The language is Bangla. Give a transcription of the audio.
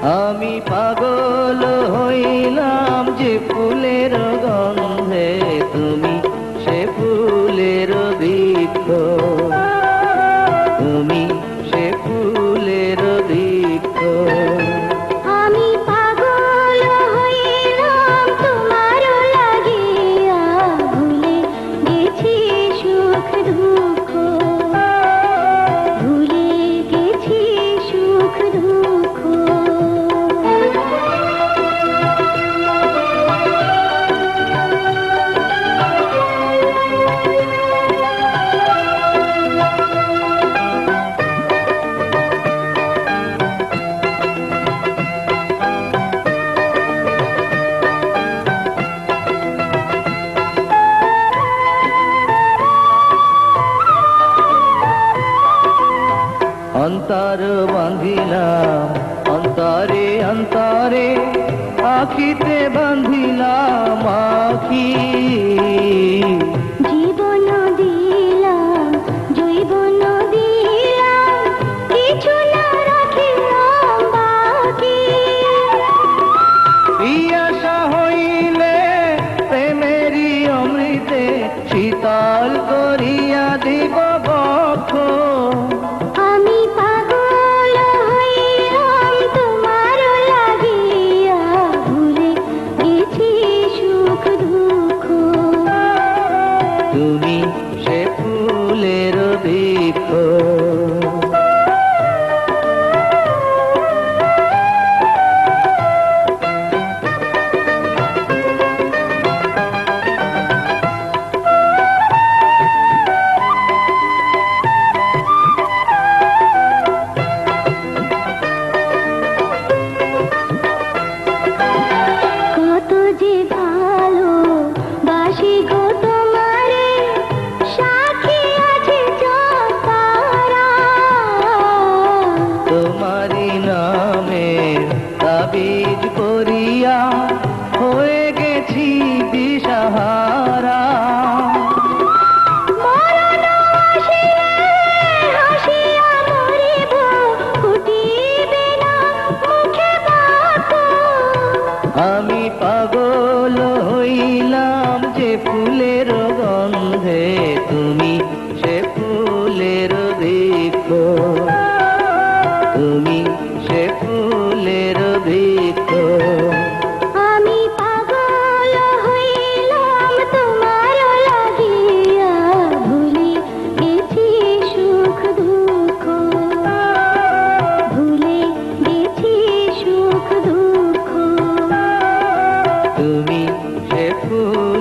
আমি পাগল হইলাম যে ফুলের গন্ধে, তুমি সে ফুলের বৃক্ষ, তুমি সে ফুলের বৃক্ষ। আমি পাগল হইলাম তোমার লাগিয়া, ভুলে গেছি সুখ দুঃখ, ভুলে গেছি সুখ দুঃখ। অন্তর বাঁধিলাম অন্তরে অন্তরে, আখিতে বাঁধিলাম আখি। জীবন দিলাম জৈবন দিলাম, কিছু না রাখিলাম বাকি। পিয়াসা হইলে প্রেমেরই অমৃতে, শীতল করিয়া দিব বক্ষ। আমি পাগল হইলাম তোমার লাগিয়া, ভুলে গেছি সুখ দুঃখ, তুমি সে ফুলের বৃক্ষ। কত যে ভালো বাসি গো তোমারে, সাক্ষী আছে চতারা। তোমারি নামে তাবিজ করিয়া হয়ে গেছি দিশাহারা। মরণ আসিলে হাসিয়া মরিব, ফুটিবে না মুখে বাক্য। আমি পাগল হইলাম যে ফুলের গন্ধে, তুমি সে ফুলের বৃক্ষ, তুমি সে ফুলের বৃক্ষ। আমি পাগল হইলাম তোমার লাগিয়া, ভুলে গেছি সুখ দুঃখ, ভুলে গেছি সুখ দুঃখ। তুমি সে ফুল